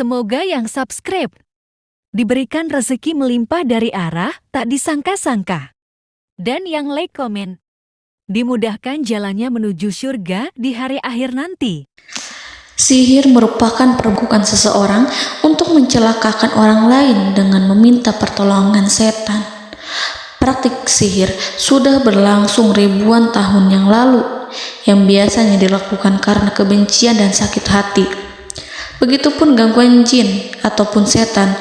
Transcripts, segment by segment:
Semoga yang subscribe diberikan rezeki melimpah dari arah tak disangka-sangka. Dan yang like komen, dimudahkan jalannya menuju surga di hari akhir nanti. Sihir merupakan perbuatan seseorang untuk mencelakakan orang lain dengan meminta pertolongan setan. Praktik sihir sudah berlangsung ribuan tahun yang lalu, yang biasanya dilakukan karena kebencian dan sakit hati. Begitupun gangguan jin ataupun setan,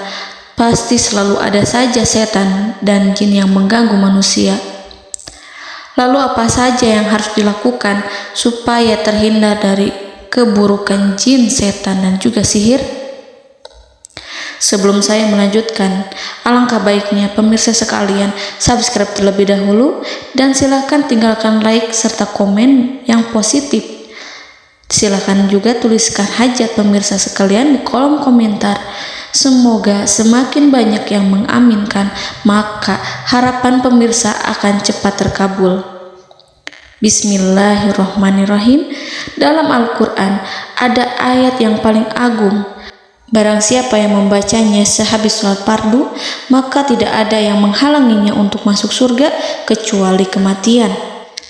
pasti selalu ada saja setan dan jin yang mengganggu manusia. Lalu apa saja yang harus dilakukan supaya terhindar dari keburukan jin, setan, dan juga sihir? Sebelum saya melanjutkan, alangkah baiknya pemirsa sekalian subscribe terlebih dahulu dan silakan tinggalkan like serta komen yang positif. Silakan juga tuliskan hajat pemirsa sekalian di kolom komentar. Semoga semakin banyak yang mengaminkan, maka harapan pemirsa akan cepat terkabul. Bismillahirrahmanirrahim. Dalam Al-Quran ada ayat yang paling agung. Barang siapa yang membacanya sehabis sholat fardu, maka tidak ada yang menghalanginya untuk masuk surga kecuali kematian.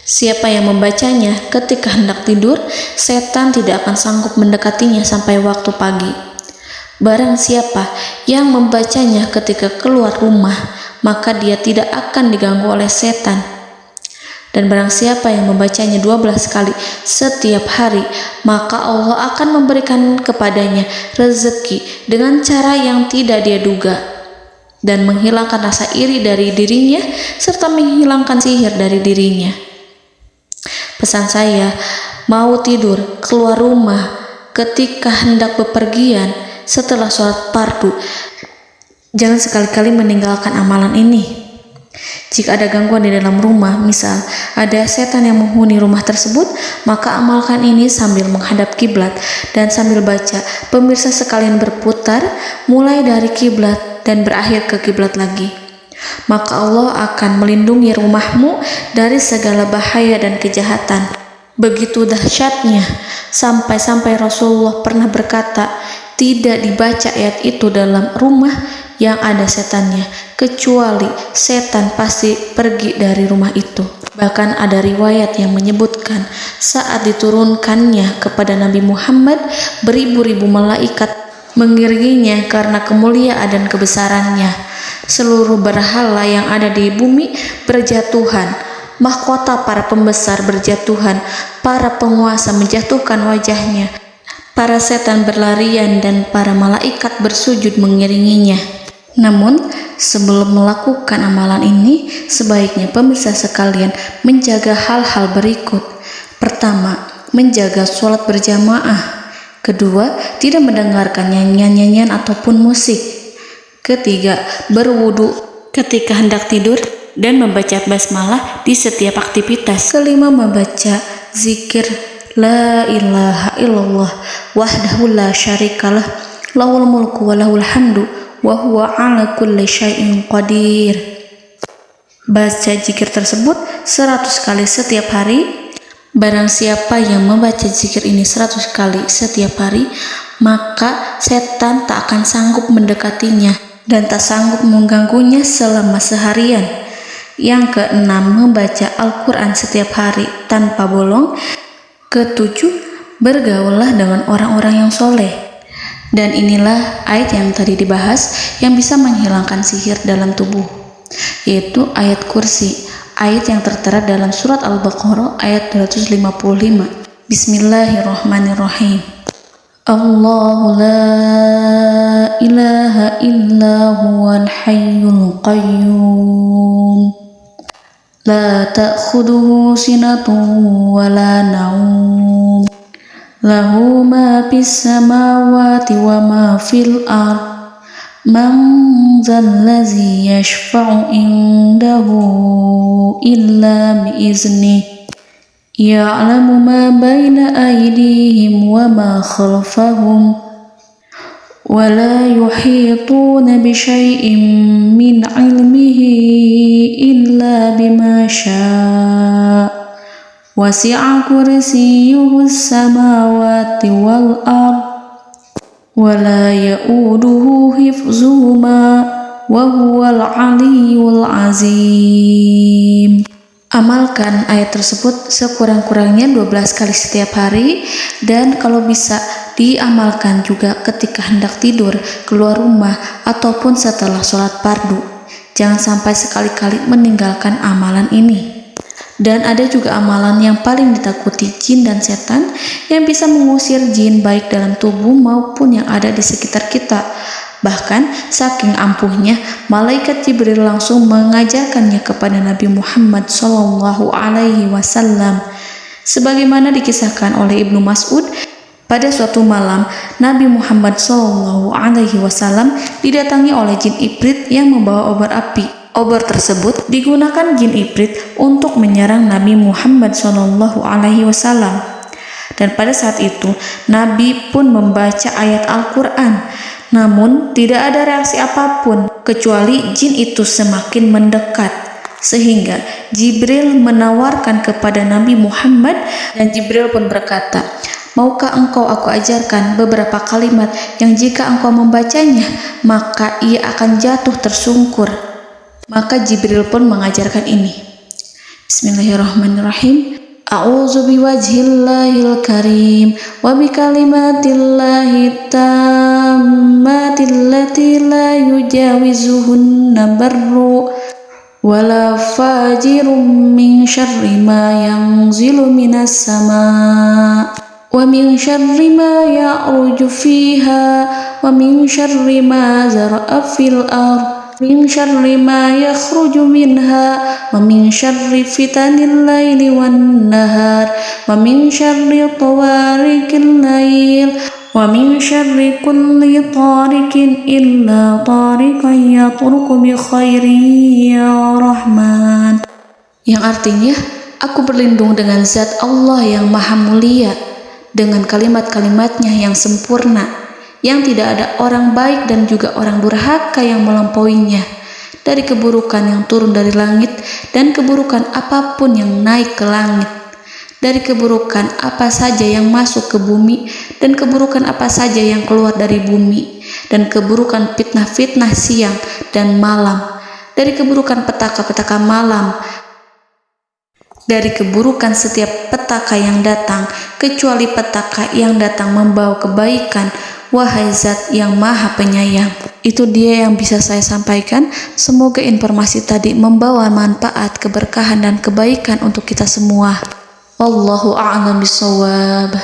Siapa yang membacanya ketika hendak tidur, setan tidak akan sanggup mendekatinya sampai waktu pagi. Barang siapa yang membacanya ketika keluar rumah, maka dia tidak akan diganggu oleh setan. Dan barang siapa yang membacanya 12 kali setiap hari, maka Allah akan memberikan kepadanya rezeki dengan cara yang tidak dia duga, dan menghilangkan rasa iri dari dirinya, serta menghilangkan sihir dari dirinya. Pesan saya, mau tidur, keluar rumah, ketika hendak bepergian, setelah sholat fardu, jangan sekali-kali meninggalkan amalan ini. Jika ada gangguan di dalam rumah, misal ada setan yang menghuni rumah tersebut, maka amalkan ini sambil menghadap kiblat dan sambil baca. Pemirsa sekalian berputar mulai dari kiblat dan berakhir ke kiblat lagi. Maka Allah akan melindungi rumahmu dari segala bahaya dan kejahatan. Begitu dahsyatnya, sampai-sampai Rasulullah pernah berkata, tidak dibaca ayat itu dalam rumah yang ada setannya, kecuali setan pasti pergi dari rumah itu. Bahkan ada riwayat yang menyebutkan saat diturunkannya kepada Nabi Muhammad, beribu-ribu malaikat mengiringinya karena kemuliaan dan kebesarannya. Seluruh berhala yang ada di bumi berjatuhan, mahkota para pembesar berjatuhan, para penguasa menjatuhkan wajahnya, para setan berlarian dan para malaikat bersujud mengiringinya. Namun, sebelum melakukan amalan ini, sebaiknya pemirsa sekalian menjaga hal-hal berikut. Pertama, menjaga sholat berjamaah. Kedua, tidak mendengarkan nyanyian-nyanyian ataupun musik. Ketiga, berwudu ketika hendak tidur dan membaca basmalah di setiap aktivitas. Kelima, membaca zikir la ilaha illallah wahdahu la syarikalah lahul mulku wa lahul hamdu wa huwa ala kulli syai'in qadir. Baca zikir tersebut 100 kali setiap hari. Barang siapa yang membaca zikir ini 100 kali setiap hari, maka setan tak akan sanggup mendekatinya dan tak sanggup mengganggunya selama seharian. Yang keenam, membaca Al-Quran setiap hari tanpa bolong. Ketujuh, bergaullah dengan orang-orang yang soleh. Dan inilah ayat yang tadi dibahas yang bisa menghilangkan sihir dalam tubuh, yaitu ayat kursi, ayat yang tertera dalam surat Al-Baqarah ayat 255. Bismillahirrahmanirrahim. Allahu la ilaha illa huwal hayyul qayyum la ta'khuduhu sinatun wa la naum lahu ma fis samawati wa ma fil ard man zallazi yashfa'u indahu illa biiznihi ya'lamu ma baina aydihim wa ma khalfahum wa la yuhituna bi syai'in min 'ilmihi illa bima syaa' wasi'a kursiyyuhu as-samawati wal ard ولا يؤوده حفظهما وهو العلي العظيم. Amalkan ayat tersebut sekurang-kurangnya 12 kali setiap hari, dan kalau bisa diamalkan juga ketika hendak tidur, keluar rumah, ataupun setelah sholat fardu. Jangan sampai sekali-kali meninggalkan amalan ini. Dan ada juga amalan yang paling ditakuti jin dan setan, yang bisa mengusir jin baik dalam tubuh maupun yang ada di sekitar kita. Bahkan saking ampuhnya, malaikat Jibril langsung mengajarkannya kepada Nabi Muhammad SAW. Sebagaimana dikisahkan oleh Ibnu Mas'ud, pada suatu malam Nabi Muhammad SAW didatangi oleh jin Ifrit yang membawa obor api. Obor tersebut digunakan jin Ifrit untuk menyerang Nabi Muhammad SAW. Dan pada saat itu Nabi pun membaca ayat Al-Quran. Namun tidak ada reaksi apapun, kecuali jin itu semakin mendekat. Sehingga Jibril menawarkan kepada Nabi Muhammad, dan Jibril pun berkata, "Maukah engkau aku ajarkan beberapa kalimat yang jika engkau membacanya, maka ia akan jatuh tersungkur?" Maka Jibril pun mengajarkan ini. Bismillahirrahmanirrahim. A'udzu biwajhillahil karim wa bikalimatillahi tammatil lati la yujawizuhunna barru wala fajirum min syarri ma yanzilu minas sama wa min syarri ma ya'ruju fiha wa min syarri ma zara'a fil ardh min syarri ma yakhruju minha wa min syarri fitanil laili wan nahar wa min syarri tawarikil lail wa min syarri kulli tarikin illa tarikan yatruku bi khairin ya Rahman. Yang artinya, aku berlindung dengan zat Allah yang maha mulia, dengan kalimat-kalimatnya yang sempurna, yang tidak ada orang baik dan juga orang durhaka yang melampauinya, dari keburukan yang turun dari langit dan keburukan apapun yang naik ke langit, dari keburukan apa saja yang masuk ke bumi dan keburukan apa saja yang keluar dari bumi, dan keburukan fitnah-fitnah siang dan malam, dari keburukan petaka-petaka malam, dari keburukan setiap petaka yang datang, kecuali petaka yang datang membawa kebaikan. Wahai Zat yang Maha Penyayang. Itu dia yang bisa saya sampaikan. Semoga informasi tadi membawa manfaat, keberkahan dan kebaikan untuk kita semua. Wallahu a'lam bishawab.